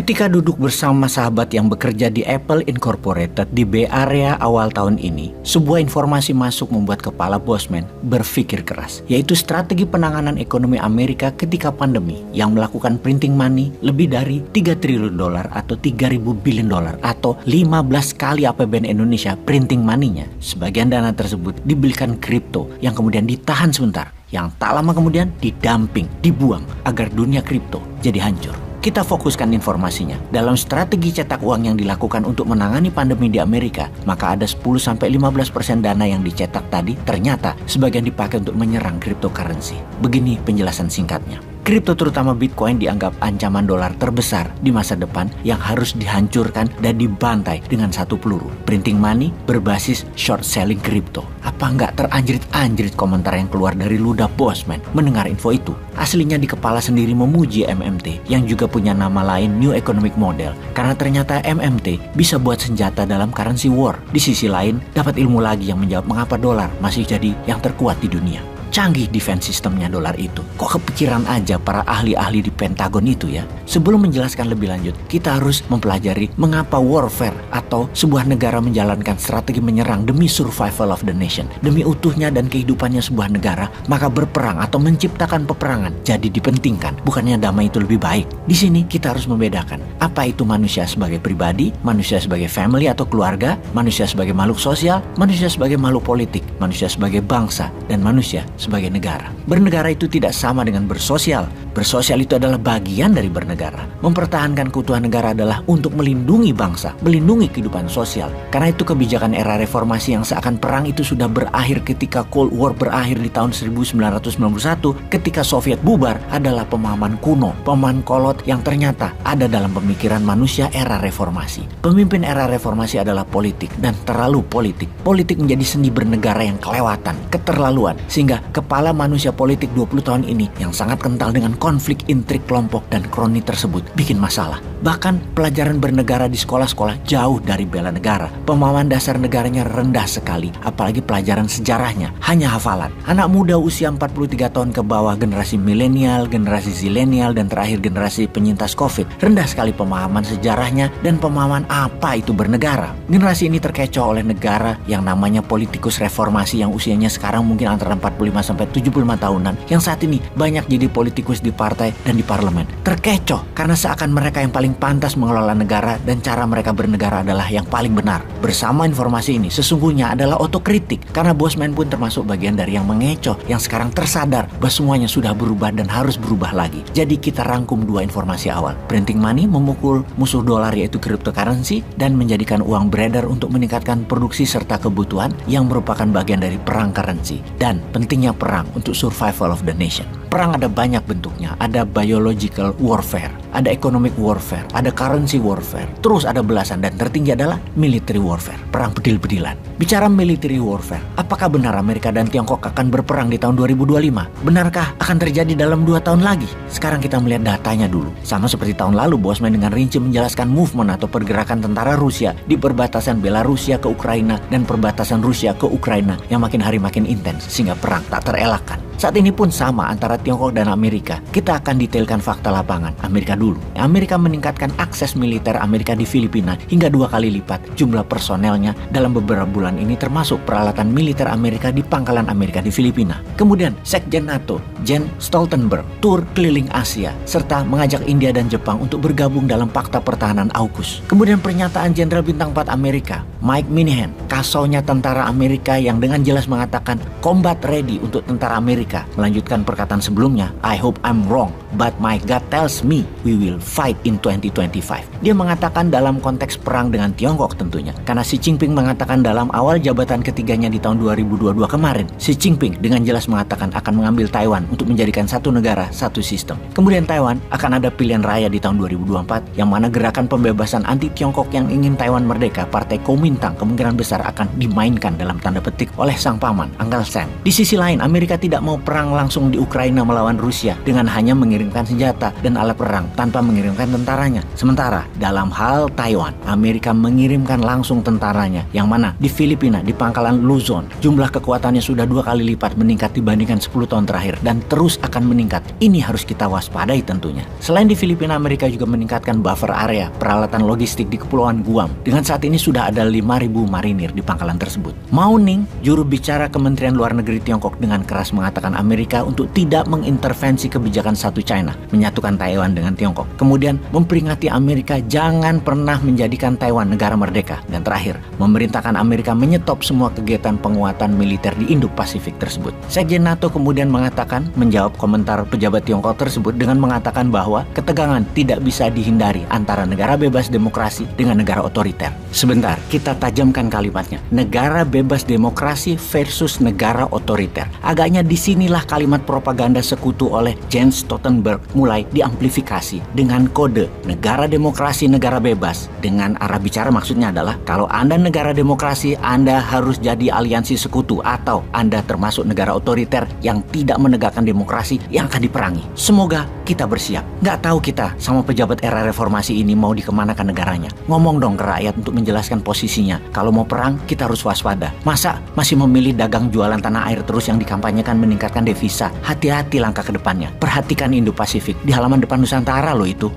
Ketika duduk bersama sahabat yang bekerja di Apple Incorporated di Bay Area awal tahun ini, sebuah informasi masuk membuat kepala Bosman berpikir keras, yaitu strategi penanganan ekonomi Amerika ketika pandemi yang melakukan printing money lebih dari 3 triliun dolar atau 3.000 billion dolar atau 15 kali APBN Indonesia printing money-nya. Sebagian dana tersebut dibelikan kripto yang kemudian ditahan sebentar, yang tak lama kemudian didumping, dibuang agar dunia kripto jadi hancur. Kita fokuskan informasinya. Dalam strategi cetak uang yang dilakukan untuk menangani pandemi di Amerika, maka ada 10-15% dana yang dicetak tadi ternyata sebagian dipakai untuk menyerang cryptocurrency. Begini penjelasan singkatnya. Kripto terutama Bitcoin dianggap ancaman dolar terbesar di masa depan yang harus dihancurkan dan dibantai dengan satu peluru. Printing money berbasis short selling kripto. Apa nggak teranjrit-anjrit komentar yang keluar dari ludah Bosman mendengar info itu? Aslinya di kepala sendiri memuji MMT yang juga punya nama lain New Economic Model. Karena ternyata MMT bisa buat senjata dalam currency war. Di sisi lain, dapat ilmu lagi yang menjawab mengapa dolar masih jadi yang terkuat di dunia. Canggih defense sistemnya dolar itu. Kok kepikiran aja para ahli-ahli di Pentagon itu ya? Sebelum menjelaskan lebih lanjut, kita harus mempelajari mengapa warfare atau sebuah negara menjalankan strategi menyerang demi survival of the nation. Demi utuhnya dan kehidupannya sebuah negara, maka berperang atau menciptakan peperangan jadi dipentingkan. Bukannya damai itu lebih baik. Di sini kita harus membedakan apa itu manusia sebagai pribadi, manusia sebagai family atau keluarga, manusia sebagai makhluk sosial, manusia sebagai makhluk politik, manusia sebagai bangsa, dan manusia sebagai negara. Bernegara itu tidak sama dengan bersosial. Bersosial itu adalah bagian dari bernegara. Mempertahankan keutuhan negara adalah untuk melindungi bangsa, melindungi kehidupan sosial. Karena itu kebijakan era reformasi yang seakan perang itu sudah berakhir ketika Cold War berakhir di tahun 1991, ketika Soviet bubar adalah pemahaman kuno, pemahaman kolot yang ternyata ada dalam pemikiran manusia era reformasi. Pemimpin era reformasi adalah politik dan terlalu politik. Politik menjadi seni bernegara yang kelewatan, keterlaluan, sehingga kepala manusia politik 20 tahun ini yang sangat kental dengan konflik intrik kelompok dan kroni tersebut bikin masalah. Bahkan pelajaran bernegara di sekolah-sekolah jauh dari bela negara. Pemahaman dasar negaranya rendah sekali, apalagi pelajaran sejarahnya hanya hafalan. Anak muda usia 43 tahun ke bawah, generasi milenial, generasi zilenial, dan terakhir generasi penyintas COVID, rendah sekali pemahaman sejarahnya dan pemahaman apa itu bernegara. Generasi ini terkecoh oleh negara yang namanya politikus reformasi yang usianya sekarang mungkin antara 45-75 tahunan, yang saat ini banyak jadi politikus di partai dan di parlemen. Terkecoh karena seakan mereka yang paling pantas mengelola negara dan cara mereka bernegara adalah yang paling benar. Bersama informasi ini sesungguhnya adalah otokritik, karena Bosman pun termasuk bagian dari yang mengecoh, yang sekarang tersadar bahwa semuanya sudah berubah dan harus berubah lagi. Jadi kita rangkum dua informasi awal. Printing money memukul musuh dolar yaitu cryptocurrency dan menjadikan uang beredar untuk meningkatkan produksi serta kebutuhan yang merupakan bagian dari perang currency. Dan pentingnya perang untuk survival of the nation. Perang ada banyak bentuknya. Ada biological warfare, ada economic warfare, ada currency warfare, terus ada belasan, dan tertinggi adalah military warfare, perang bedil-bedilan. Bicara military warfare, apakah benar Amerika dan Tiongkok akan berperang di tahun 2025? Benarkah akan terjadi dalam 2 tahun lagi? Sekarang kita melihat datanya dulu. Sama seperti tahun lalu, Bosman dengan rinci menjelaskan movement atau pergerakan tentara Rusia di perbatasan Belarusia ke Ukraina dan perbatasan Rusia ke Ukraina yang makin hari makin intens, sehingga perang tak terelakkan. Saat ini pun sama antara Tiongkok dan Amerika. Kita akan detailkan fakta lapangan. Amerika dulu. Amerika meningkatkan akses militer Amerika di Filipina hingga 2 kali lipat jumlah personelnya dalam beberapa bulan ini, termasuk peralatan militer Amerika di pangkalan Amerika di Filipina. Kemudian Sekjen NATO, Jens Stoltenberg, tur keliling Asia, serta mengajak India dan Jepang untuk bergabung dalam Fakta Pertahanan AUKUS. Kemudian pernyataan Jenderal Bintang 4 Amerika, Mike Minihan, kasaunya tentara Amerika yang dengan jelas mengatakan combat ready untuk tentara Amerika. Melanjutkan perkataan sebelumnya, I hope I'm wrong, but my God tells me we will fight in 2025. Dia mengatakan dalam konteks perang dengan Tiongkok tentunya. Karena Xi Jinping mengatakan dalam awal jabatan ketiganya di tahun 2022 kemarin, Xi Jinping dengan jelas mengatakan akan mengambil Taiwan untuk menjadikan satu negara, satu sistem. Kemudian Taiwan akan ada pilihan raya di tahun 2024, yang mana gerakan pembebasan anti Tiongkok yang ingin Taiwan merdeka, Partai Komunis bintang kemungkinan besar akan dimainkan dalam tanda petik oleh sang paman, Uncle Sam. Di sisi lain, Amerika tidak mau perang langsung di Ukraina melawan Rusia dengan hanya mengirimkan senjata dan alat perang tanpa mengirimkan tentaranya. Sementara dalam hal Taiwan, Amerika mengirimkan langsung tentaranya, yang mana di Filipina di pangkalan Luzon jumlah kekuatannya sudah 2 kali lipat meningkat dibandingkan 10 tahun terakhir dan terus akan meningkat. Ini harus kita waspadai tentunya. Selain di Filipina, Amerika juga meningkatkan buffer area peralatan logistik di Kepulauan Guam. Dengan saat ini sudah ada 5.000 marinir di pangkalan tersebut. Mao Ning, juru bicara Kementerian Luar Negeri Tiongkok, dengan keras mengatakan Amerika untuk tidak mengintervensi kebijakan satu China, menyatukan Taiwan dengan Tiongkok. Kemudian memperingati Amerika jangan pernah menjadikan Taiwan negara merdeka. Dan terakhir, memerintahkan Amerika menyetop semua kegiatan penguatan militer di Indo-Pasifik tersebut. Sekjen NATO kemudian mengatakan, menjawab komentar pejabat Tiongkok tersebut dengan mengatakan bahwa ketegangan tidak bisa dihindari antara negara bebas demokrasi dengan negara otoriter. Sebentar, kita tajamkan kalimatnya. Negara bebas demokrasi versus negara otoriter. Agaknya disinilah kalimat propaganda sekutu oleh Jens Stoltenberg mulai diamplifikasi dengan kode negara demokrasi, negara bebas. Dengan arah bicara maksudnya adalah kalau Anda negara demokrasi, Anda harus jadi aliansi sekutu, atau Anda termasuk negara otoriter yang tidak menegakkan demokrasi yang akan diperangi. Semoga kita bersiap. Nggak tahu kita sama pejabat era reformasi ini mau dikemanakan negaranya. Ngomong dong ke rakyat untuk menjelaskan posisinya. Kalau mau perang, kita harus waspada. Masa masih memilih dagang jualan tanah air terus yang dikampanyekan meningkatkan devisa? Hati-hati langkah ke depannya. Perhatikan Indo-Pasifik. Di halaman depan Nusantara loh itu.